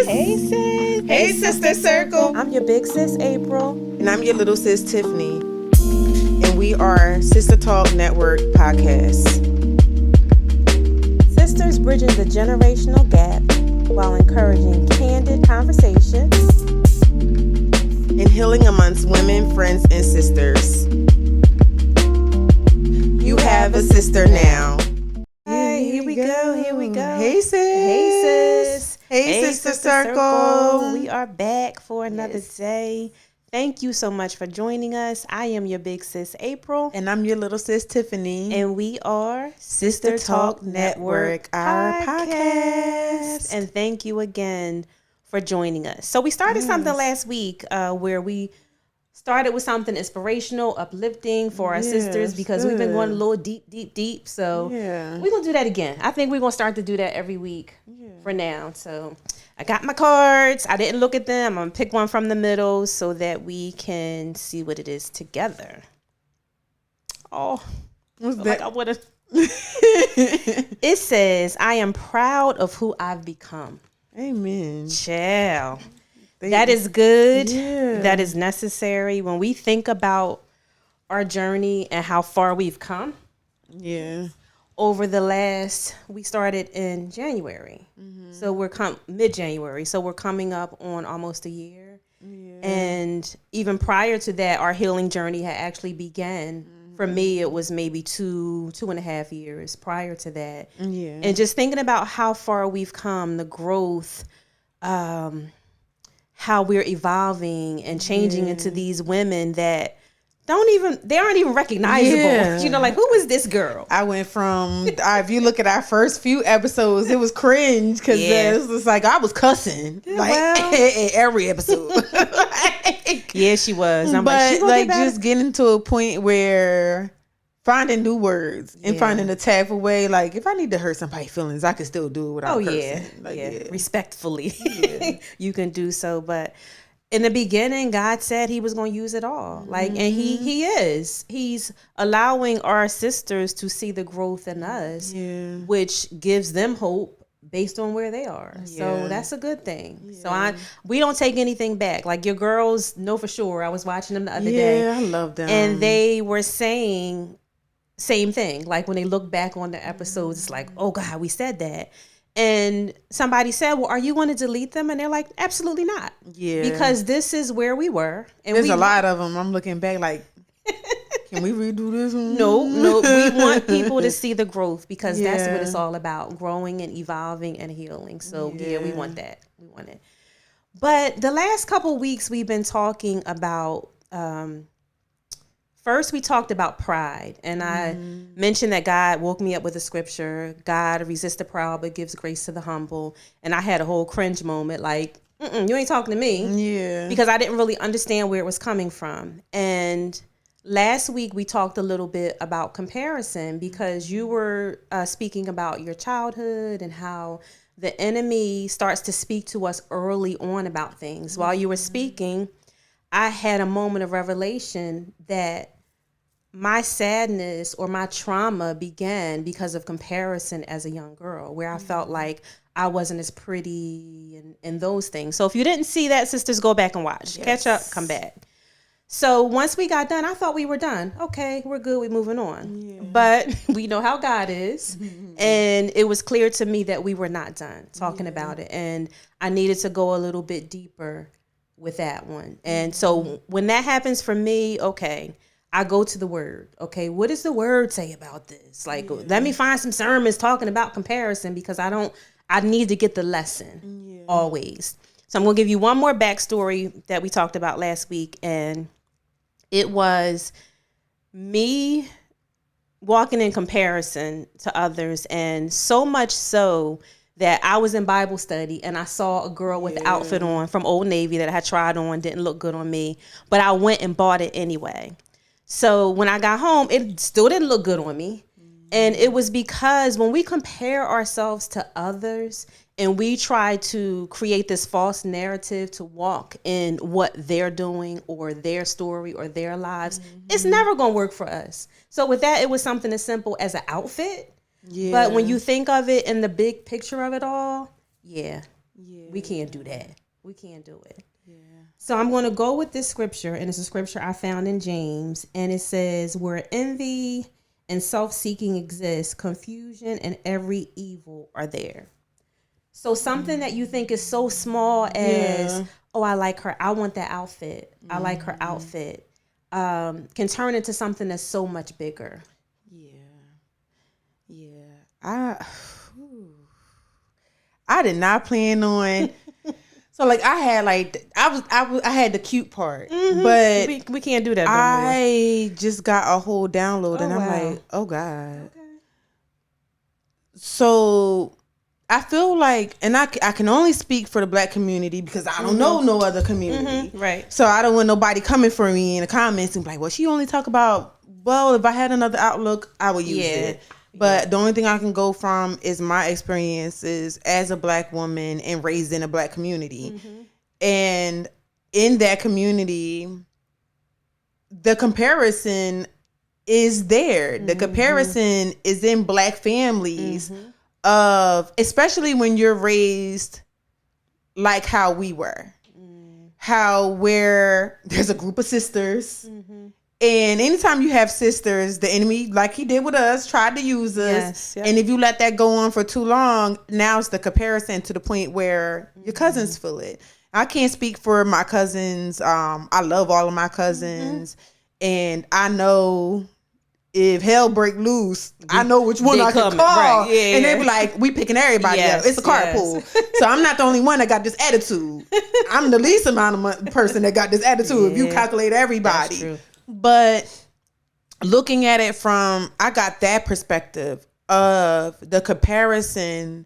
sis. Hey, sis. Hey, Sister Circle. I'm your big sis, April. And I'm your little sis, Tiffany. And we are Sister Talk Network Podcast. Sisters bridging the generational gap while encouraging candid conversations and healing amongst women, friends, and sisters. You have a sister now. Hey, here we go. Hey, sis. Hey, sis. Hey, Sister Circle. We are back for another day. Thank you so much for joining us. I am your big sis, April. And I'm your little sis, Tiffany. And we are Sister Talk Network, our podcast. And thank you again for joining us. So we started something last week where we started with something inspirational, uplifting for our sisters because we've been going a little deep. So we're going to do that again. I think we're going to start to do that every week for now. So I got my cards. I didn't look at them. I'm going to pick one from the middle so that we can see what it is together. Oh, what's that? Like I would have. It says, I am proud of who I've become. Amen. Child. That is good. Yeah. That is necessary. When we think about our journey and how far we've come. Yeah. Over the last, we started in January. Mm-hmm. So we're mid-January. So we're coming up on almost a year. Yeah. And even prior to that, our healing journey had actually began. Mm-hmm. For me, it was maybe 2.5 years prior to that. Yeah. And just thinking about how far we've come, the growth, how we're evolving and changing into these women that they aren't even recognizable. Yeah. You know, like, who is this girl? I went from, if you look at our first few episodes, it was cringe because it was like I was cussing in every episode. Yeah, she was. But just getting to a point where finding new words and finding a tactful way. Like, if I need to hurt somebody's feelings, I can still do it without cursing. Respectfully. Yeah. You can do so. But in the beginning, God said he was going to use it all. Like, and he is. He's allowing our sisters to see the growth in us, which gives them hope based on where they are. So that's a good thing. So we don't take anything back. Like, your girls know for sure. I was watching them the other day. Yeah, I love them. And they were saying same thing. Like, when they look back on the episodes, it's like, oh God, we said that. And somebody said, well, are you going to delete them? And they're like, absolutely not. Yeah. Because this is where we were. And there's a lot of them. I'm looking back like, can we redo this one? No. We want people to see the growth because that's what it's all about. Growing and evolving and healing. So we want that. We want it. But the last couple weeks we've been talking about, first, we talked about pride, and I mentioned that God woke me up with a scripture, God resists the proud but gives grace to the humble, and I had a whole cringe moment, like, you ain't talking to me, because I didn't really understand where it was coming from. And last week, we talked a little bit about comparison, because you were speaking about your childhood and how the enemy starts to speak to us early on about things. While you were speaking, I had a moment of revelation that my sadness or my trauma began because of comparison as a young girl, where I felt like I wasn't as pretty and those things. So if you didn't see that, sisters, go back and watch. Catch up, come back. So once we got done, I thought we were done. Okay, we're good. We're moving on. Yeah. But we know how God is. And it was clear to me that we were not done talking about it. And I needed to go a little bit deeper with that one. And so when that happens for me, okay, I go to the word. Okay, what does the word say about this? Like, let me find some sermons talking about comparison, because I need to get the lesson always. So I'm going to give you one more backstory that we talked about last week. And it was me walking in comparison to others. And so much so that I was in Bible study and I saw a girl with the outfit on from Old Navy that I had tried on, didn't look good on me, but I went and bought it anyway. So when I got home, it still didn't look good on me. And it was because when we compare ourselves to others and we try to create this false narrative to walk in what they're doing or their story or their lives, it's never going to work for us. So with that, it was something as simple as an outfit. Yeah. But when you think of it in the big picture of it all, Yeah. We can't do that. We can't do it. Yeah. So I'm going to go with this scripture, and it's a scripture I found in James, and it says, where envy and self-seeking exists, confusion and every evil are there. So something that you think is so small as, oh, I like her, I want that outfit, I like her outfit, can turn into something that's so much bigger. Yeah. I did not plan on. So like I had like I had the cute part, but we can't do that no more. I just got a whole download, and I'm like, oh God. Okay. So I feel like, and I can only speak for the Black community because I don't know no other community, right? So I don't want nobody coming for me in the comments and be like, well, she only talk about, well, if I had another outlook, I would use it. But the only thing I can go from is my experiences as a Black woman and raised in a Black community. And in that community, the comparison is there. The comparison is in Black families of, especially when you're raised like how we were. How where there's a group of sisters. And anytime you have sisters, the enemy, like he did with us, tried to use us. And if you let that go on for too long, now it's the comparison to the point where your cousins feel it. I can't speak for my cousins. I love all of my cousins. And I know if hell break loose, I know which one I can call. Right. And they be like, we picking everybody up. It's a carpool. So I'm not the only one that got this attitude. I'm the least amount of person that got this attitude if you calculate everybody. That's true. But looking at it from, I got that perspective of the comparison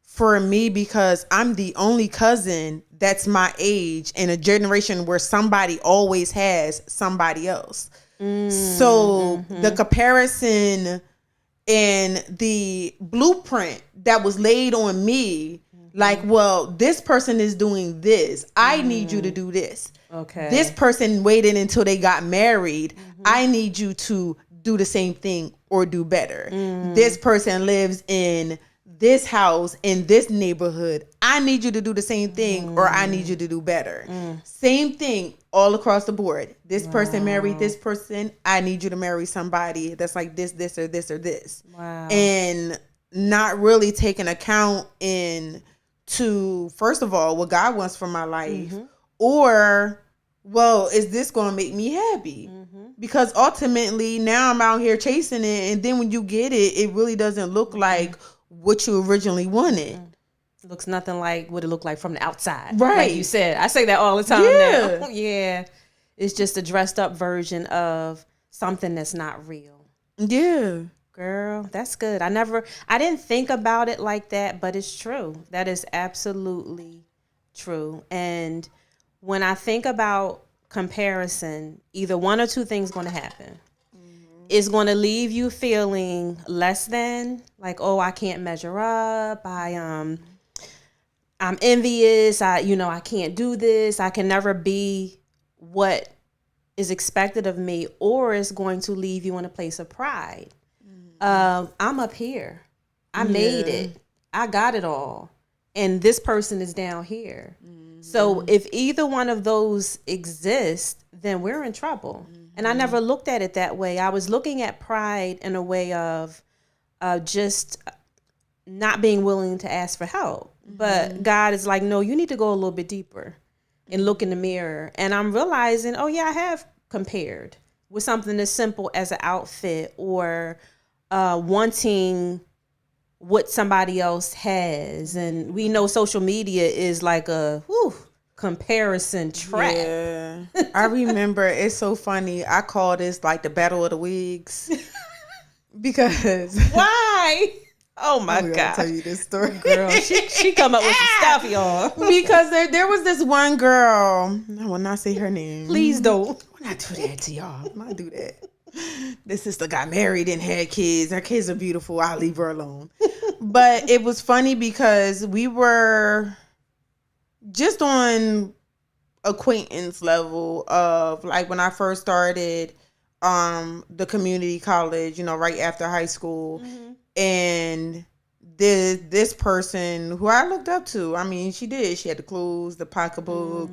for me because I'm the only cousin that's my age in a generation where somebody always has somebody else. So the comparison and the blueprint that was laid on me, like, well, this person is doing this. I need you to do this. Okay. This person waited until they got married. I need you to do the same thing or do better. This person lives in this house in this neighborhood. I need you to do the same thing or I need you to do better. Same thing all across the board. This person married this person. I need you to marry somebody that's like this, this, or this, or this. Wow. And not really taking account to, first of all, what God wants for my life. Or, well, is this going to make me happy? Because ultimately, now I'm out here chasing it. And then when you get it, it really doesn't look like what you originally wanted. It looks nothing like what it looked like from the outside. Right. Like you said. I say that all the time now. Yeah. It's just a dressed up version of something that's not real. Yeah. Girl, that's good. I didn't think about it like that, but it's true. That is absolutely true. And when I think about comparison, either one or two things going to happen. It's going to leave you feeling less than, like, oh, I can't measure up. I'm envious. I can't do this. I can never be what is expected of me. Or it's going to leave you in a place of pride. I'm up here. I made it. I got it all. And this person is down here. So if either one of those exists, then we're in trouble. And I never looked at it that way. I was looking at pride in a way of just not being willing to ask for help. But God is like, no, you need to go a little bit deeper and look in the mirror. And I'm realizing, oh, yeah, I have compared with something as simple as an outfit or wanting what somebody else has. And we know social media is like a comparison trap. Yeah. I remember, it's so funny. I call this like the battle of the wigs. Because why? Oh my God. I'll tell you this story. Girl, she come up with some stuff, y'all. Because there was this one girl. I will not say her name. Please don't. I will not do that to y'all. I will not do that. This sister got married and had kids. Her kids are beautiful. I'll leave her alone. But it was funny because we were just on acquaintance level of, like, when I first started the community college, right after high school. And this person who I looked up to. I mean, she did. She had the clothes, the pocketbook.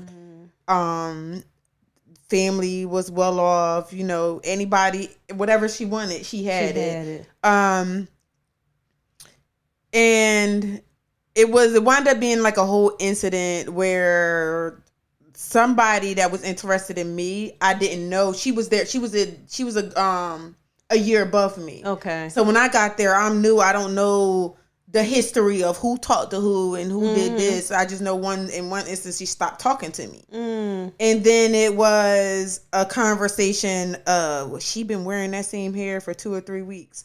Family was well off. You know, anybody, whatever she wanted, she had it. And it wound up being like a whole incident where somebody that was interested in me, I didn't know she was there. She was a year above me. Okay. So when I got there, I'm new. I don't know the history of who talked to who and who did this. I just know in one instance she stopped talking to me. And then it was a conversation of, she been wearing that same hair for 2 or 3 weeks.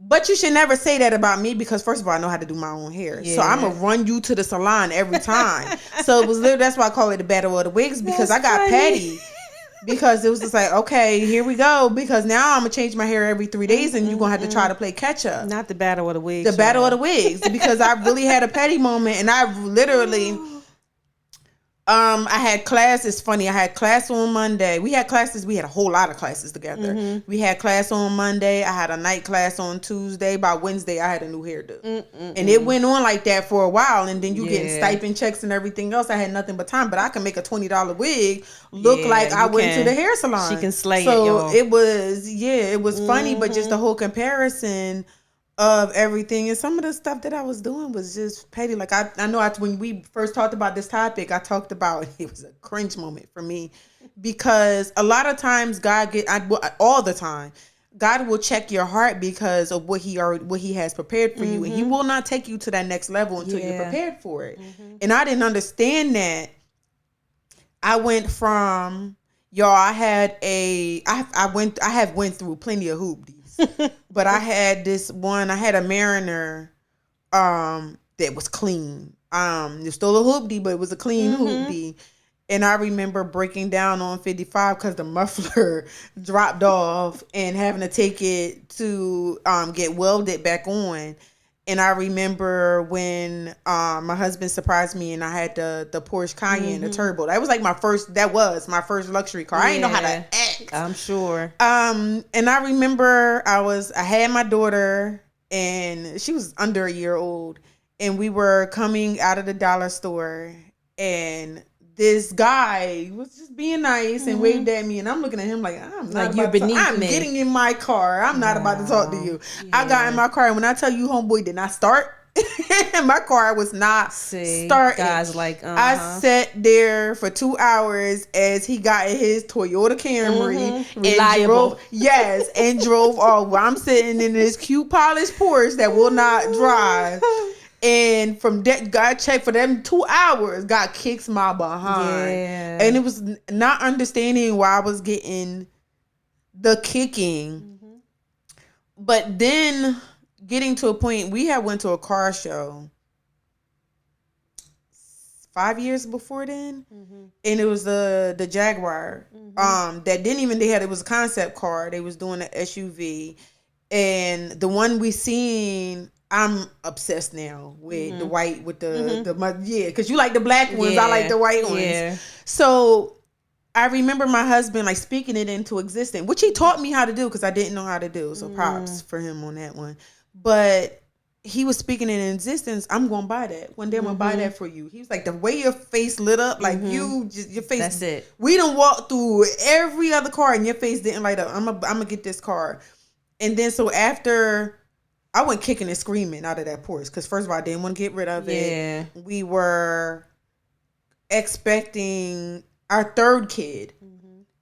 But you should never say that about me because first of all, I know how to do my own hair. Yeah. So I'm going to run you to the salon every time. So it was literally, that's why I call it the battle of the wigs, because I got petty. Because it was just like, okay, here we go. Because now I'm going to change my hair every 3 days and you're going to have to try to play catch up. Not the battle of the wigs. The battle of the wigs. Because I really had a petty moment and I literally... I had class. It's funny. I had class on Monday. We had classes. We had a whole lot of classes together. We had class on Monday. I had a night class on Tuesday. By Wednesday, I had a new hairdo. And it went on like that for a while. And then you getting stipend checks and everything else. I had nothing but time. But I can make a $20 wig look like I went to the hair salon. She can slay so it, y'all. It was funny. But just the whole comparison of everything, and some of the stuff that I was doing was just petty. Like I know when we first talked about this topic, I talked about it was a cringe moment for me because a lot of times all the time God will check your heart because of what he has prepared for you, and he will not take you to that next level until you're prepared for it. And I didn't understand that. I went from I have went through plenty of hoopties. But I had a Mariner that was clean. It still a hoopty, but it was a clean hoopty. And I remember breaking down on 55 because the muffler dropped off and having to take it to get welded back on. And I remember when my husband surprised me and I had the Porsche Cayenne, the turbo. That was my first luxury car. I didn't know how to act. I'm sure. And I remember I had my daughter and she was under a year old. And we were coming out of the dollar store and this guy was just being nice and waved at me, and I'm looking at him like, I'm not about to, I'm getting in my car. I'm not about to talk to you. Yeah. I got in my car, and when I tell you, homeboy did not start, my car was not starting. Guys, like, I sat there for 2 hours as he got in his Toyota Camry and drove off. I'm sitting in this cute polished Porsche that will not drive. And from that, God checked for them 2 hours, God kicks my behind. Yeah. And it was not understanding why I was getting the kicking. But then getting to a point, we had went to a car show 5 years before then. And it was the Jaguar. It was a concept car. They was doing an SUV. And the one we seen, I'm obsessed now with the white, with because you like the black ones, I like the white ones. Yeah. So I remember my husband speaking it into existence, which he taught me how to do because I didn't know how to do. So props for him on that one. But he was speaking it in existence. I'm going to buy that. One day I'm going to buy that for you. He was like, the way your face lit up, your face. That's it. We done walked through every other car and your face didn't light up. I'm going to get this car. And then so after... I went kicking and screaming out of that Porsche because first of all, I didn't want to get rid of it. We were expecting our third kid.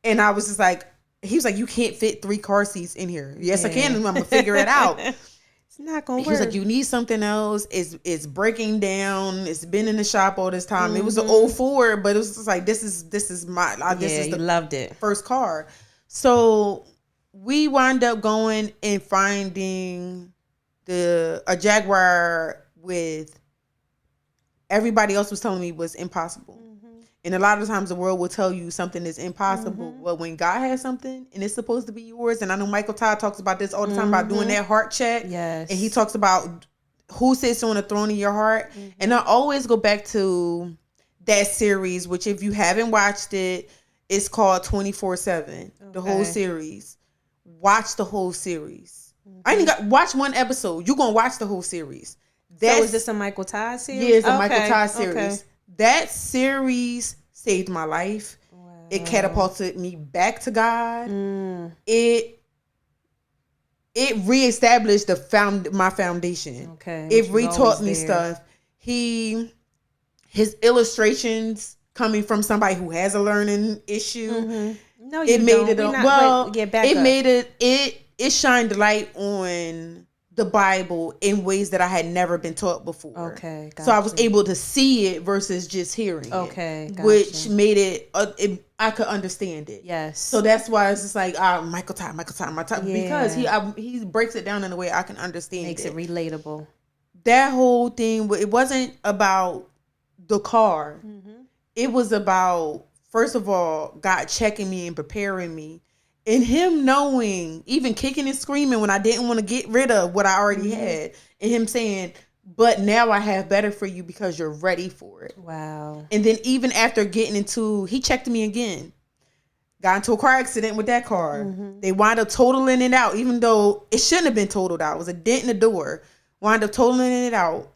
And I was just like, he was like, you can't fit 3 car seats in here. Yes, I can. I'm going to figure it out. It's not going to work. He was like, you need something else. It's breaking down. It's been in the shop all this time. It was an old Ford, but it was just like, this is loved it. First car. So we wound up going and finding a Jaguar with everybody else was telling me was impossible. And a lot of times the world will tell you something is impossible. But when God has something and it's supposed to be yours, and I know Michael Todd talks about this all the time about doing that heart check. Yes. And he talks about who sits on the throne of your heart. And I always go back to that series, which if you haven't watched it, it's called 24/7. The whole series. Watch the whole series. I ain't got watch one episode. You're gonna watch the whole series. So is this a Michael Todd series? Yeah, it's a Michael Todd series. Okay. That series saved my life. Wow. It catapulted me back to God. It reestablished my foundation. Okay. It retaught me stuff. His illustrations coming from somebody who has a learning issue. No, you made don't. It shined light on the Bible in ways that I had never been taught before. Okay, gotcha. So I was able to see it versus just hearing it, gotcha. Which made it, I could understand it. Yes. So that's why it's just like Michael Todd, because he breaks it down in a way I can understand. Makes it relatable. That whole thing, it wasn't about the car. It was about, first of all, God checking me and preparing me. And him knowing, even kicking and screaming when I didn't want to get rid of what I already had. And him saying, but now I have better for you because you're ready for it. Wow. And then even after he checked me again. Got into a car accident with that car. They wound up totaling it out, even though it shouldn't have been totaled out. It was a dent in the door. Wound up totaling it out.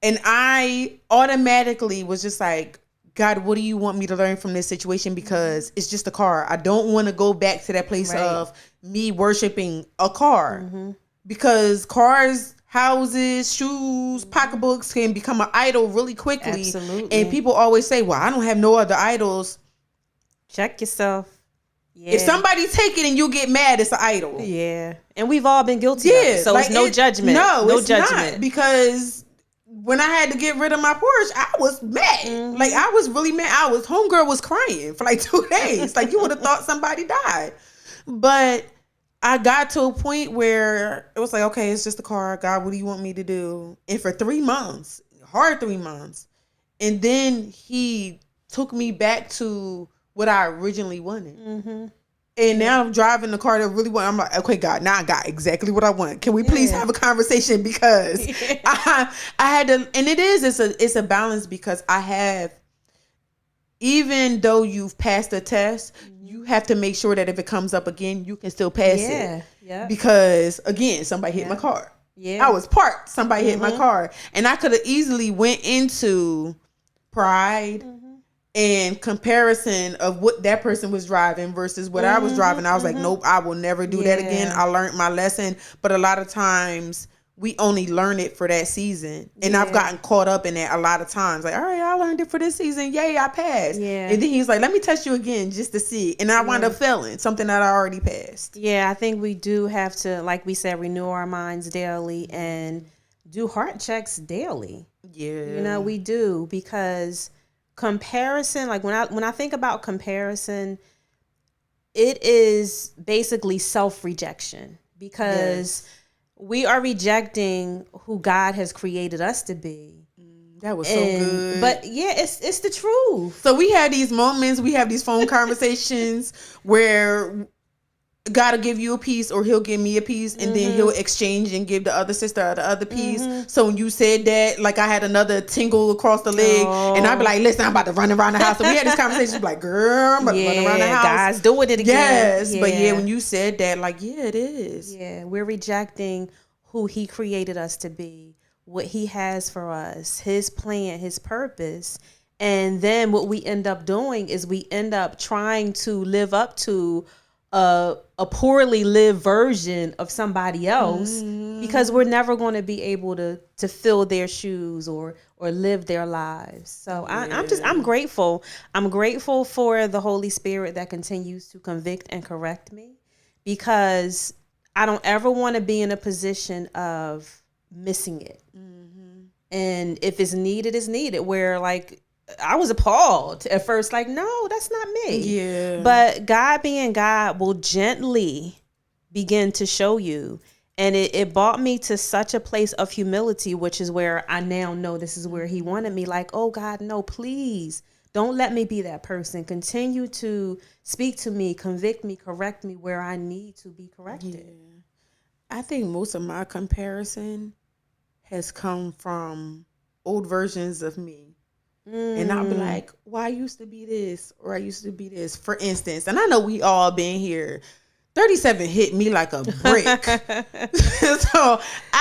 And I automatically was just like, God, what do you want me to learn from this situation? Because it's just a car. I don't want to go back to that place of me worshiping a car. Because cars, houses, shoes, pocketbooks can become an idol really quickly. Absolutely. And people always say, well, I don't have no other idols. Check yourself. Yeah. If somebody take it and you get mad, it's an idol. Yeah. And we've all been guilty of it. So it's no judgment. No judgment. Not, because when I had to get rid of my Porsche, I was mad. Like, I was really mad. Homegirl was crying for like 2 days. Like, you would have thought somebody died. But I got to a point where it was like, okay, it's just a car. God, what do you want me to do? And for 3 months, hard 3 months. And then he took me back to what I originally wanted. And now I'm driving the car that I really want. I'm like, okay, God, now I got exactly what I want. Can we please have a conversation? Because I had to, and it's a balance, because I have, even though you've passed the test, you have to make sure that if it comes up again, you can still pass it. Yeah. Because again, somebody hit my car. Yeah. I was parked. Somebody hit my car. And I could have easily went into pride and comparison of what that person was driving versus what I was driving. I was like, nope, I will never do that again. I learned my lesson. But a lot of times we only learn it for that season. And I've gotten caught up in that a lot of times. Like, all right, I learned it for this season. Yay, I passed. Yeah. And then he's like, let me test you again just to see. And I wound up failing something that I already passed. Yeah, I think we do have to, like we said, renew our minds daily and do heart checks daily. Yeah. You know, we do, because comparison, like when I think about comparison, it is basically self-rejection, because we are rejecting who God has created us to be. That was so good. But yeah, it's the truth. So we have these moments, we have these phone conversations where God will give you a piece, or he'll give me a piece, and then he'll exchange and give the other sister the other piece. So when you said that, like, I had another tingle across the leg, and I'd be like, listen, I'm about to run around the house. So we had this conversation, like, girl, I'm about to run around the house. Guys, doing it again. Yes, but when you said that, like, it is. Yeah, we're rejecting who he created us to be, what he has for us, his plan, his purpose. And then what we end up doing is we end up trying to live up to a poorly lived version of somebody else, because we're never going to be able to fill their shoes or live their lives. So I'm grateful. I'm grateful for the Holy Spirit that continues to convict and correct me, because I don't ever want to be in a position of missing it. And if it's needed, it's needed. Where, like, I was appalled at first, like, no, that's not me. Yeah. But God being God will gently begin to show you. And it brought me to such a place of humility, which is where I now know this is where he wanted me. Like, oh God, no, please don't let me be that person. Continue to speak to me, convict me, correct me where I need to be corrected. Yeah. I think most of my comparison has come from old versions of me. And I'll be like, well, I used to be this, or I used to be this, for instance. And I know we all been here. 37 hit me like a brick. So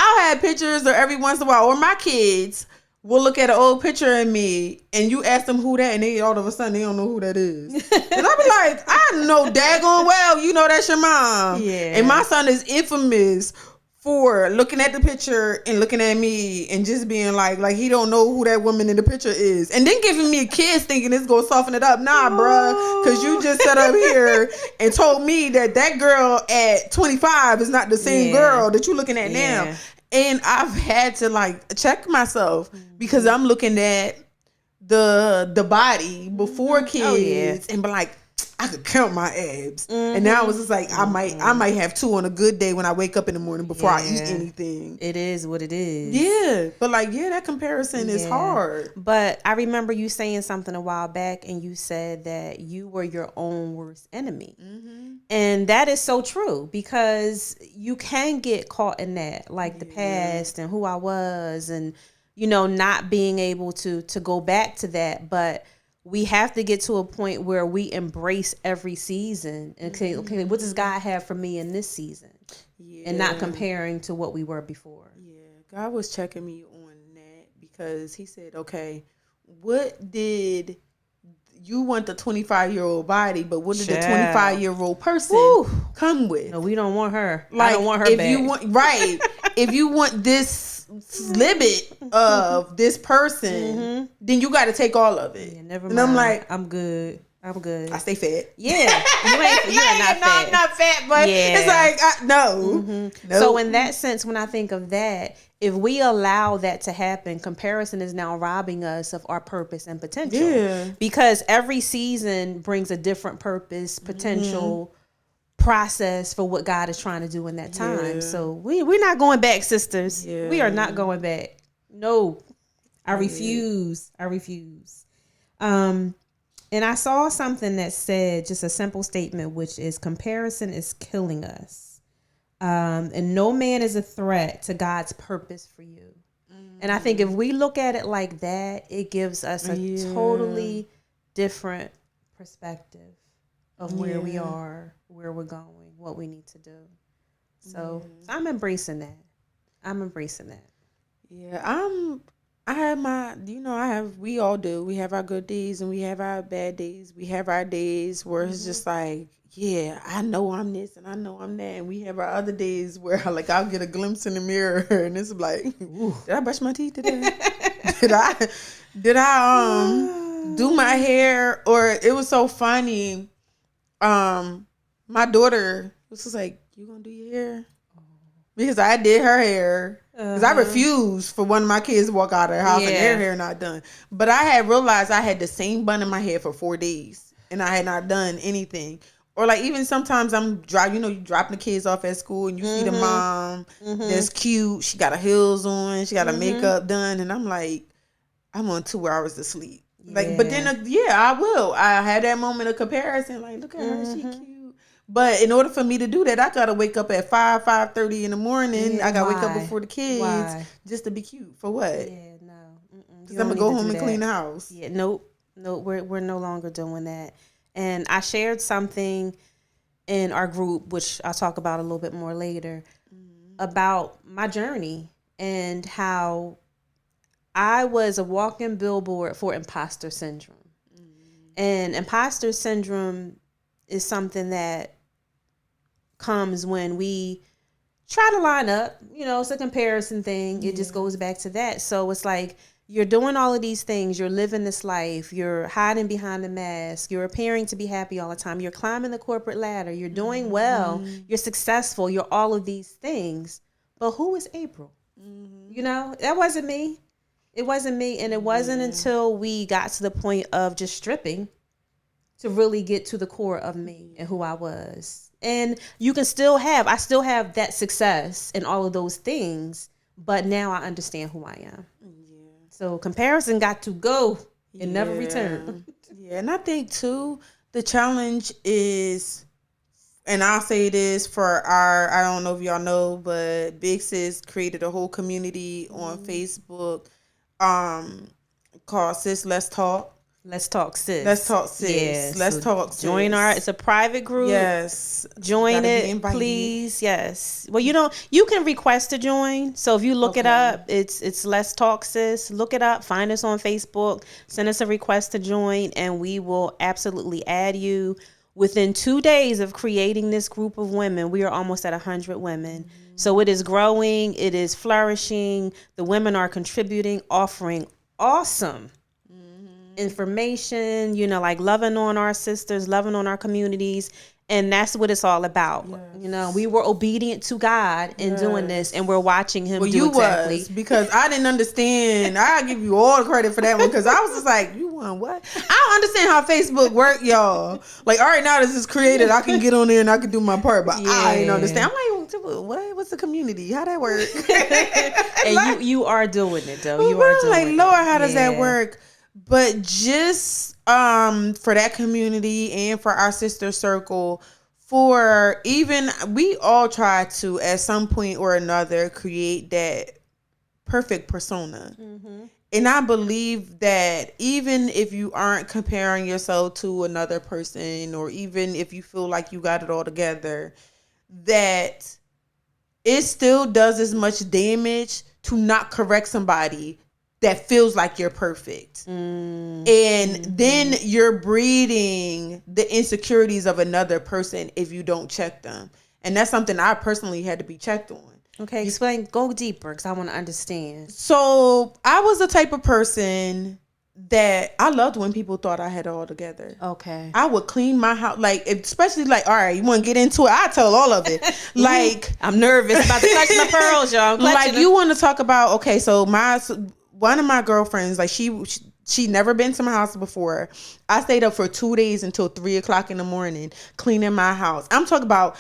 I'll have pictures or every once in a while, or my kids will look at an old picture of me and you ask them who that, and they all of a sudden they don't know who that is. And I'll be like, I know daggone well you know that's your mom. Yeah. And my son is infamous for looking at the picture and looking at me and just being like he don't know who that woman in the picture is, and then giving me a kiss thinking it's gonna soften it up. Nah, bruh, because you just sat up here and told me that girl at 25 is not the same girl that you looking at now. And I've had to like check myself because I'm looking at the body before kids and be like, I could count my abs. And now it's just like I might have 2 on a good day when I wake up in the morning before I eat anything. It is what it is. Yeah. But like, that comparison is hard. But I remember you saying something a while back, and you said that you were your own worst enemy. And that is so true, because you can get caught in that, like the past and who I was, and not being able to go back to that. But we have to get to a point where we embrace every season and say, okay, what does God have for me in this season? And not comparing to what we were before. Yeah, God was checking me on that because he said, okay, what did you want the 25-year-old body, but what did the 25-year-old person come with? No, we don't want her. Like, I don't want her back. If you want this snippet of this person, then you got to take all of it. Yeah, never mind. And I'm like, I'm good. I stay fat. Yeah, you are not fat. I'm not fat, but it's like no. So in that sense, when I think of that, if we allow that to happen, comparison is now robbing us of our purpose and potential. Yeah. Because every season brings a different purpose, potential, process for what God is trying to do in that time. Yeah. So we're not going back, sisters. Yeah. We are not going back. No. I refuse. And I saw something that said, just a simple statement, which is comparison is killing us. And no man is a threat to God's purpose for you. And I think if we look at it like that, it gives us a totally different perspective of where we are, where we're going, what we need to do. So I'm embracing that. Yeah, we all do. We have our good days and we have our bad days. We have our days where it's just like, yeah, I know I'm this and I know I'm that. And we have our other days where like I'll get a glimpse in the mirror and it's like, ooh, did I brush my teeth today? did I do my hair? Or it was so funny. My daughter was just like, you gonna do your hair? Because I did her hair. Because I refused for one of my kids to walk out of the house and their hair not done. But I had realized I had the same bun in my hair for 4 days. And I had not done anything. Or like even sometimes I'm driving, you dropping the kids off at school and you see the mom that's cute. She got her heels on. She got her makeup done. And I'm like, I'm on 2 hours of sleep. Like, but then, I will. I had that moment of comparison. Like, look at her. She cute. But in order for me to do that, I got to wake up at 5:30 in the morning. Yeah, I got to wake up before the kids just to be cute. For what? Yeah, no. Because I'm going to go home and clean the house. Yeah, nope. We're no longer doing that. And I shared something in our group, which I'll talk about a little bit more later, about my journey and how I was a walking billboard for imposter syndrome. And imposter syndrome is something that comes when we try to line up. It's a comparison thing. It just goes back to that. So it's like you're doing all of these things. You're living this life. You're hiding behind the mask. You're appearing to be happy all the time. You're climbing the corporate ladder. You're doing well. You're successful. You're all of these things. But who is April? That wasn't me. It wasn't me. And it wasn't until we got to the point of just stripping to really get to the core of me and who I was. And I still have that success and all of those things, but now I understand who I am. Yeah. So comparison got to go and never return. Yeah, and I think too, the challenge is, and I'll say this for I don't know if y'all know, but Big Sis created a whole community on Facebook called Sis Let's Talk. Let's talk, sis. Let's talk, sis. Yes. Let's talk, sis. Join it's a private group. Yes. Join it, please. Yes. Well, you can request to join. So if you look it up, it's Let's Talk, sis. Look it up. Find us on Facebook. Send us a request to join, and we will absolutely add you. Within 2 days of creating this group of women, we are almost at 100 women. Mm-hmm. So it is growing. It is flourishing. The women are contributing, offering awesome information, like loving on our sisters, loving on our communities. And that's what it's all about. Yes. We were obedient to God in doing this, and we're watching him do exactly. Because I didn't understand. I give you all the credit for that one, because I was just like, you want what? I don't understand how Facebook work, y'all. Like, all right, now this is created, I can get on there and I can do my part, but I didn't understand. I'm like, what? What's the community? How that work? And like, you are doing it, though. You are doing it. Lord, how does that work? But just for that community and for our sister circle, we all try to at some point or another create that perfect persona. Mm-hmm. And I believe that even if you aren't comparing yourself to another person, or even if you feel like you got it all together, that it still does as much damage to not correct somebody that feels like you're perfect. And then you're breeding the insecurities of another person if you don't check them. And that's something I personally had to be checked on. Okay, explain, go deeper, because I want to understand. So I was the type of person that I loved when people thought I had it all together. Okay. I would clean my house, like, especially like, all right, you want to get into it? I tell all of it. Like, I'm nervous about to clutch my pearls, y'all. Like, you want to talk about, okay, so one of my girlfriends, like, she never been to my house before. I stayed up for 2 days until 3:00 in the morning cleaning my house. I'm talking about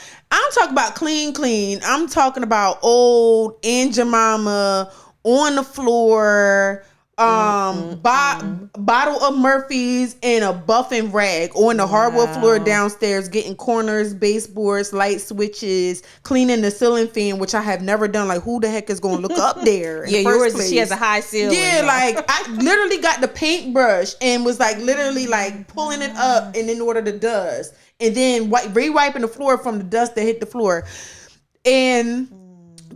clean. I'm talking about old Aunt Jemima on the floor, bottle of Murphy's and a buffing rag on the hardwood floor downstairs, getting corners, baseboards, light switches, cleaning the ceiling fan, which I have never done. Like, who the heck is going to look up there? She has a high ceiling. Yeah, like, I literally got the paintbrush and was like literally like pulling it up and in order to dust, and then re-wiping the floor from the dust that hit the floor. And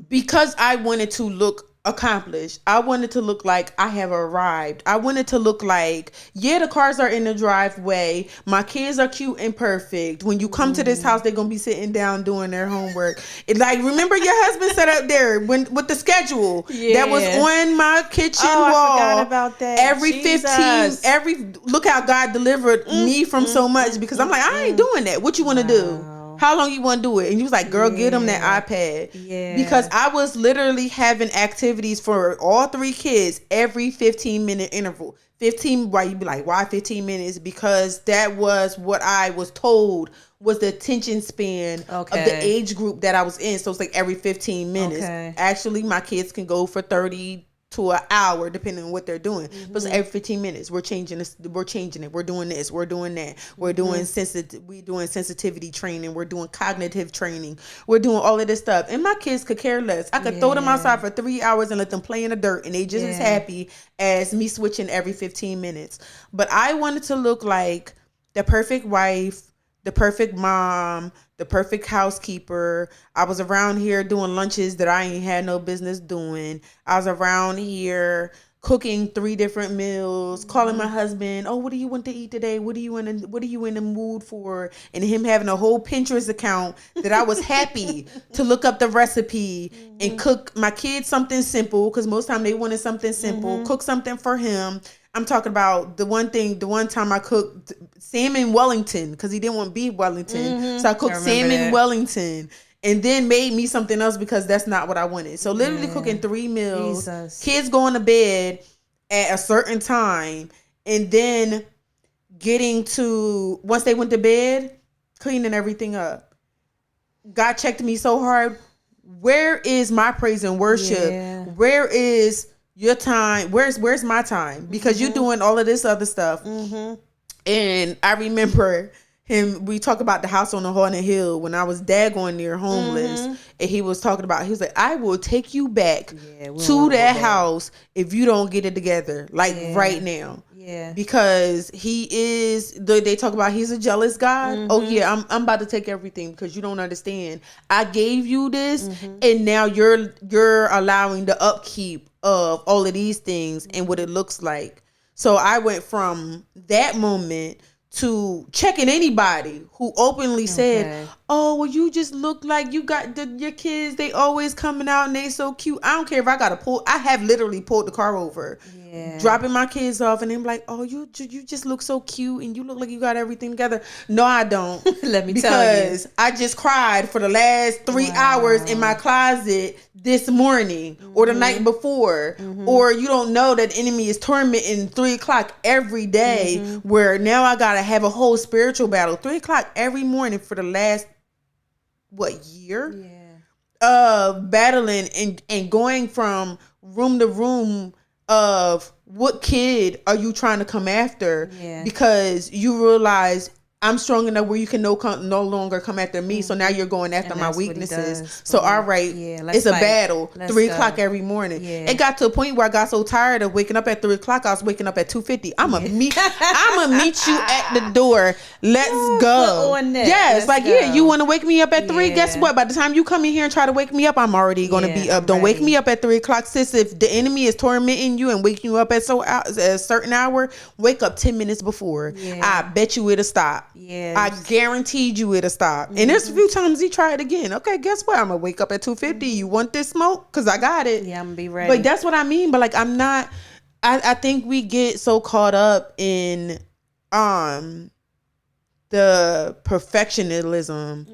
because I wanted to look accomplished, I wanted to look like I have arrived. I wanted to look like, the cars are in the driveway, my kids are cute and perfect. When you come to this house, they're gonna be sitting down doing their homework. It, like, remember your husband set up there with the schedule that was on my kitchen wall. I forgot about that. Look how God delivered me from so much, because I'm like, I ain't doing that. What you want to do? How long you want to do it? And he was like, girl, get them that iPad. Yeah. Because I was literally having activities for all 3 kids every 15-minute interval. 15, why you be like, why 15 minutes? Because that was what I was told was the attention span of the age group that I was in. So it's like every 15 minutes. Okay. Actually, my kids can go for 30 to an hour, depending on what they're doing. But it's every 15 minutes, we're changing this, we're changing it. We're doing this, we're doing that. We're doing sensitivity training. We're doing cognitive training. We're doing all of this stuff. And my kids could care less. I could throw them outside for 3 hours and let them play in the dirt, and they just as happy as me switching every 15 minutes. But I wanted to look like the perfect wife, the perfect mom, the perfect housekeeper. I was around here doing lunches that I ain't had no business doing. I was around here cooking 3 different meals, calling my husband, oh, what do you want to eat today? What are you in the mood for? And him having a whole Pinterest account that I was happy to look up the recipe and cook my kids something simple, because most time they wanted something simple. Cook something for him. I'm talking about the one time I cooked salmon Wellington, because he didn't want beef Wellington. So I cooked salmon Wellington, and then made me something else because that's not what I wanted. So literally cooking 3 meals, kids going to bed at a certain time, and then getting to, once they went to bed, cleaning everything up. God checked me so hard. Where is my praise and worship? Yeah. Where is your time? Where's my time? Because you're doing all of this other stuff. And I remember we talk about the house on the Haunted Hill when I was daggone near homeless, and he was talking about, he was like, I will take you back to that house if you don't get it together, like right now. Yeah. Because they talk about he's a jealous God. Oh yeah, I'm about to take everything because you don't understand. I gave you this, and now you're allowing the upkeep of all of these things and what it looks like. So I went from that moment to checking anybody who openly said, oh, well, you just look like you got your kids. They always coming out and they so cute. I don't care if I got to pull. I have literally pulled the car over, dropping my kids off, and they're like, oh, you just look so cute and you look like you got everything together. No, I don't. Let me tell you. Because I just cried for the last 3 hours in my closet this morning or the night before. Or you don't know that the enemy is tormenting 3 o'clock every day, where now I got to have a whole spiritual battle 3 o'clock every morning for the last year of battling and going from room to room of what kid are you trying to come after, because you realize I'm strong enough where you can no longer come after me. So now you're going after my weaknesses. So all right, it's a battle. 3 o'clock every morning. It got to a point where I got so tired of waking up at 3 o'clock. I was waking up at 2:50. I'ma meet you at the door. Let's go. Yes, you want to wake me up at 3? Guess what? By the time you come in here and try to wake me up, I'm already going to be up. Don't wake me up at 3 o'clock, sis. If the enemy is tormenting you and waking you up at a certain hour, wake up 10 minutes before. I bet you it'll stop. Yes. I guaranteed you it'll stop. And there's a few times he tried again. Okay, guess what? I'm gonna wake up at 2:50. You want this smoke? Because I got it. Yeah, I'm gonna be ready. But that's what I mean. But like, I'm not. I think we get so caught up in the perfectionism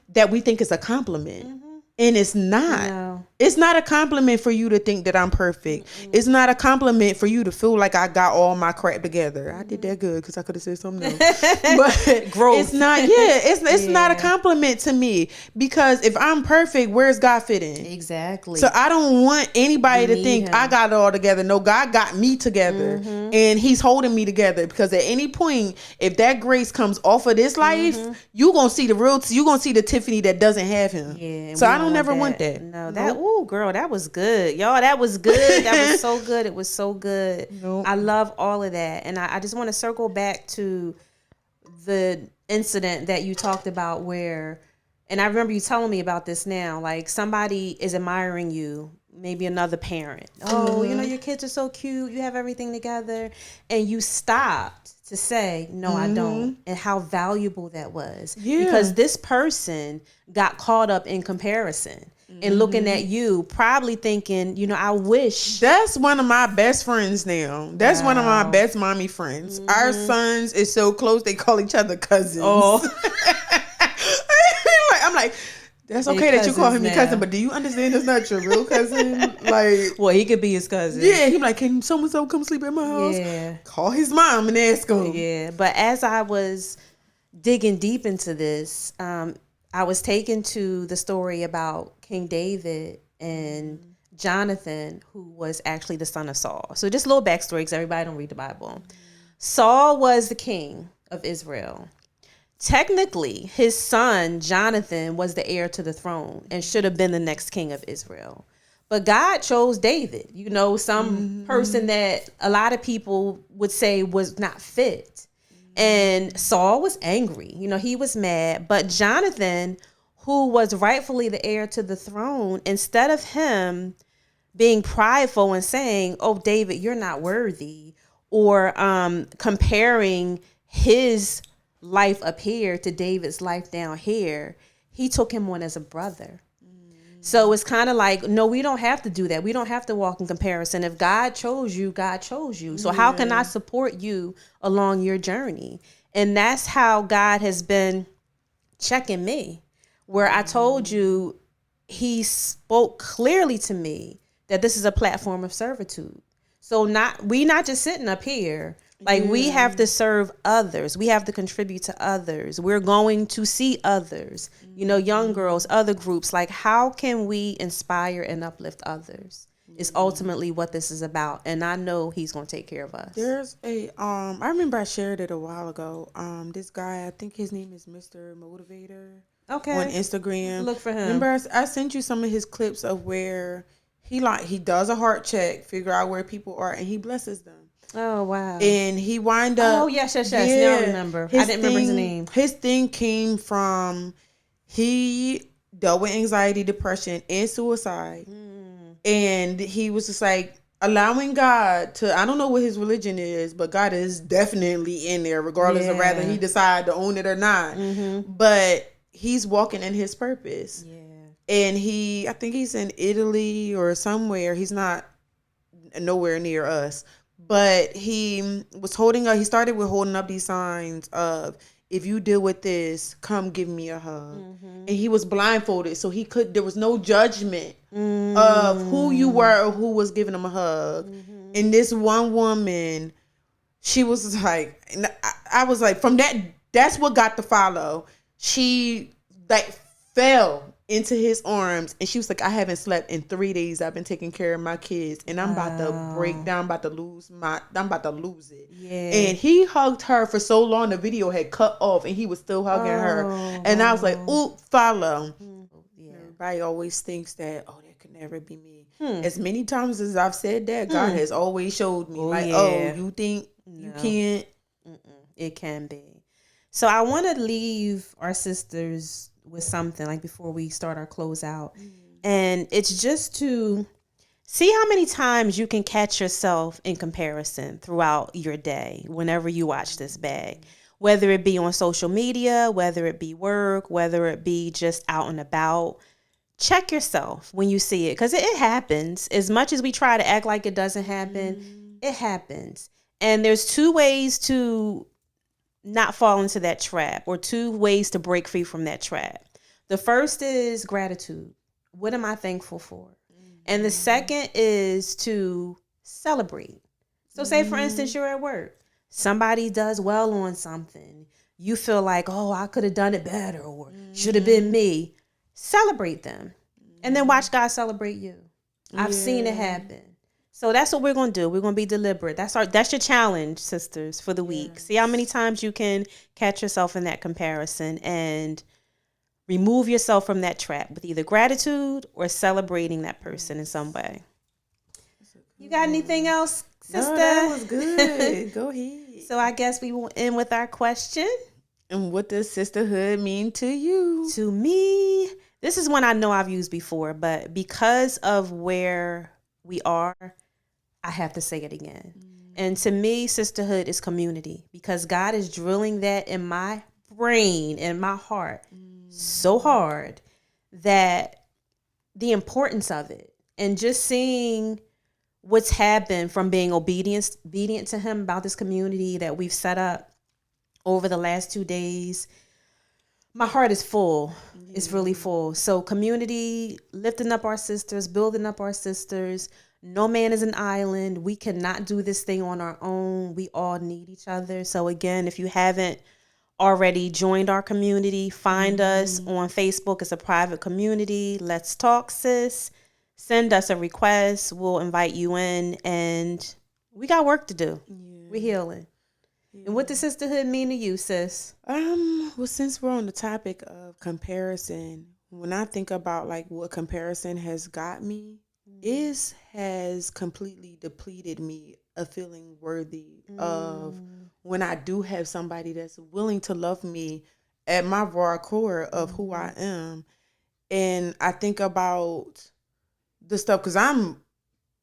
that we think is a compliment. And it's not. No. It's not a compliment for you to think that I'm perfect. It's not a compliment for you to feel like I got all my crap together. I did that good because I could have said something else. But growth. It's not. It's not a compliment to me, because if I'm perfect, where's God fit in? Exactly. So I don't want anybody to think I got it all together. No, God got me together, and He's holding me together. Because at any point, if that grace comes off of this life, you gonna see you gonna see the Tiffany that doesn't have Him. Yeah. So I don't never want that. No, that girl, that was good. Y'all, that was good. That was so good. It was so good. Nope. I love all of that. And I just want to circle back to the incident that you talked about where, and I remember you telling me about this now, like somebody is admiring you, maybe another parent. Oh, your kids are so cute. You have everything together. And you stopped to say, no, I don't. And how valuable that was. Yeah. Because this person got caught up in comparison and looking at you, probably thinking, I wish. That's one of my best friends now. That's one of my best mommy friends. Our sons is so close, they call each other cousins. Oh. I'm like, that's okay that you call him your cousin, but do you understand that's not your real cousin? Like, well, he could be his cousin. Yeah, he be like, can so-and-so come sleep at my house? Yeah. Call his mom and ask him. Yeah, but as I was digging deep into this, I was taken to the story about King David and Jonathan, who was actually the son of Saul. So just a little backstory, because everybody don't read the Bible. Saul was the king of Israel. Technically, his son, Jonathan, was the heir to the throne and should have been the next king of Israel. But God chose David, some person that a lot of people would say was not fit. And Saul was angry. He was mad. But Jonathan, who was rightfully the heir to the throne, instead of him being prideful and saying, oh, David, you're not worthy, or comparing his life up here to David's life down here, he took him on as a brother. So it's kind of like, no, we don't have to do that. We don't have to walk in comparison. If God chose you, God chose you. So how can I support you along your journey? And that's how God has been checking me, where I told you, He spoke clearly to me that this is a platform of servitude. So we not just sitting up here. Like, we have to serve others. We have to contribute to others. We're going to see others, young girls, other groups. Like, how can we inspire and uplift others? is ultimately what this is about. And I know he's going to take care of us. There's a, I remember I shared it a while ago. This guy, I think his name is Mr. Motivator. Okay. On Instagram. Look for him. Remember I sent you some of his clips of where he does a heart check, figure out where people are, and he blesses them. Oh, wow. And he wind up. Oh, yes. Yeah, now I remember. I didn't remember his name. His thing came from, he dealt with anxiety, depression, and suicide. And he was just like allowing God to, I don't know what his religion is, but God is definitely in there, regardless of whether he decide to own it or not. But he's walking in his purpose. Yeah. And I think he's in Italy or somewhere. He's not nowhere near us. But he started with holding up these signs of, if you deal with this, come give me a hug. And he was blindfolded, so there was no judgment of who you were or who was giving him a hug. And this one woman, she was like, I was like, from that's what got the follow. She like fell into his arms, and she was like, I haven't slept in 3 days. I've been taking care of my kids, and I'm about to break down. I'm about to lose it. Yeah. And he hugged her for so long, the video had cut off, and he was still hugging her. And I was like, ooh, follow. Yeah. Everybody always thinks that, that could never be me. As many times as I've said that, God has always showed me, you think you can't? It can be. So I want to leave our sisters with something, like, before we start our closeout. And it's just to see how many times you can catch yourself in comparison throughout your day whenever you watch this bag, whether it be on social media, whether it be work, whether it be just out and about. Check yourself when you see it, because it happens. As much as we try to act like it doesn't happen, it happens. And there's two ways to not fall into that trap, or two ways to break free from that trap. The first is gratitude. What am I thankful for? And the second is to celebrate. So say, for instance, you're at work. Somebody does well on something. You feel like, I could have done it better, or should have been me. Celebrate them. And then watch God celebrate you. I've seen it happen. So that's what we're going to do. We're going to be deliberate. That's your challenge, sisters, for the week. See how many times you can catch yourself in that comparison and remove yourself from that trap with either gratitude or celebrating that person in some way. You got anything else, sister? No, that was good. Go ahead. So I guess we will end with our question. And what does sisterhood mean to you? To me, this is one I know I've used before, but because of where we are, I have to say it again. And to me, sisterhood is community, because God is drilling that in my brain and my heart so hard, that the importance of it, and just seeing what's happened from being obedient to him about this community that we've set up over the last 2 days. My heart is full. It's really full. So community, lifting up our sisters, building up our sisters. No man is an island. We cannot do this thing on our own. We all need each other. So again, if you haven't already joined our community, find us on Facebook. It's a private community. Let's talk, sis. Send us a request. We'll invite you in, and we got work to do. We're healing. And what does sisterhood mean to you, sis? Well, since we're on the topic of comparison, when I think about like what comparison has got me, it has completely depleted me of feeling worthy of when I do have somebody that's willing to love me at my raw core of who I am. And I think about the stuff, because I'm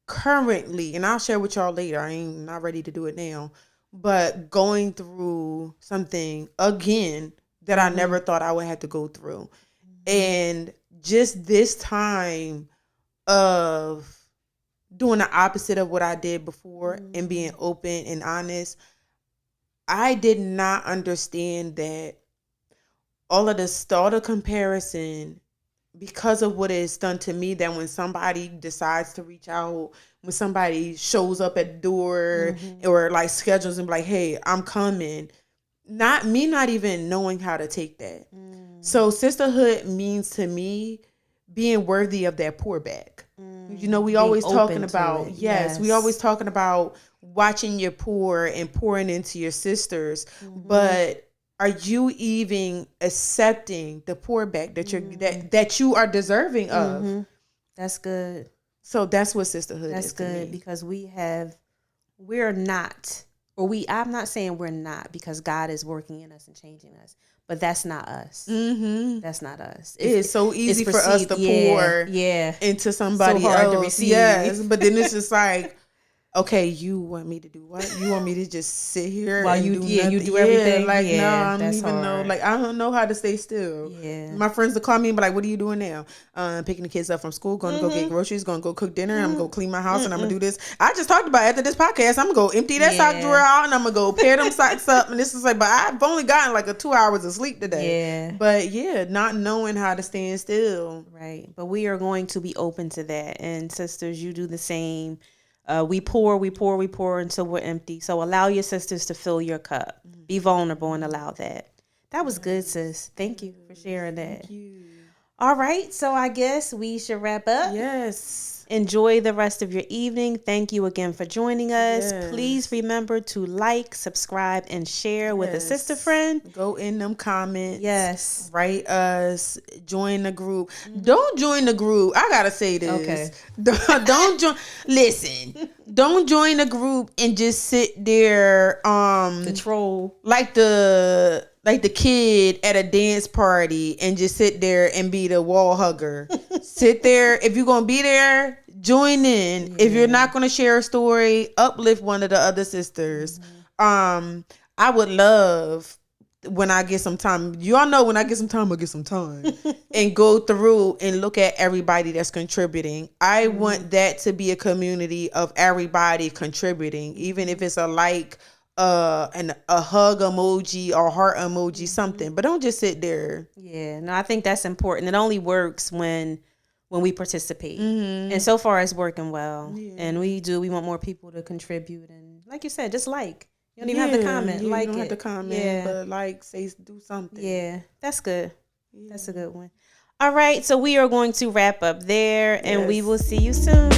currently, and I'll share with y'all later, I ain't not ready to do it now, but going through something again that I never thought I would have to go through. And just this time of doing the opposite of what I did before and being open and honest, I did not understand that all of the comparison, because of what it's done to me, that when somebody decides to reach out, when somebody shows up at the door or like schedules and be like, hey, I'm coming, not even knowing how to take that. So sisterhood means to me being worthy of that pour back. You know, we always talking about, yes, we always talking about watching your poor and pouring into your sisters. But are you even accepting the pour back that you're that you are deserving of? That's good. So that's what sisterhood is. That's good because we're not, I'm not saying we're not, because God is working in us and changing us, but that's not us. That's not us. It is so easy for us to pour into somebody so hard else. To receive. Yes, but then it's just like, okay, you want me to do what? You want me to just sit here while and you do nothing? You do everything? Like, no, I don't even hard. Know. Like, I don't know how to stay still. My friends will call me and be like, what are you doing now? Picking the kids up from school, going to go get groceries, going to go cook dinner. I'm going to go clean my house and I'm going to do this. I just talked about after this podcast, I'm going to go empty that sock drawer out and I'm going to go pair them socks up. And this is like, but I've only gotten like 2 hours of sleep today. But not knowing how to stand still. Right. But we are going to be open to that. And sisters, you do the same. We pour until we're empty. So allow your sisters to fill your cup. Be vulnerable and allow that. That was good, sis. Thank you for sharing that. Thank you. All right. So I guess we should wrap up. Yes. Enjoy the rest of your evening. Thank you again for joining us. Please remember to like, subscribe, and share with a sister friend. Go in them comments. Yes. Write us. Join the group. Don't join the group. I gotta say this. Okay. Don't join. Listen. Don't join the group and just sit there. The troll. Like the kid at a dance party and just sit there and be the wall hugger. Sit there. If you're going to be there, join in. If you're not going to share a story, uplift one of the other sisters. I would love when I get some time. You all know when I get some time, I'll get some time. And go through and look at everybody that's contributing. I want that to be a community of everybody contributing, even if it's a a hug emoji or heart emoji, something. But don't just sit there. Yeah, no, I think that's important. It only works when we participate. And so far it's working well. And we want more people to contribute. And like you said, just like. You don't even have to comment. You like don't it. have to comment, but like, say, do something. Yeah, that's good. That's a good one. All right, so we are going to wrap up there, and we will see you soon.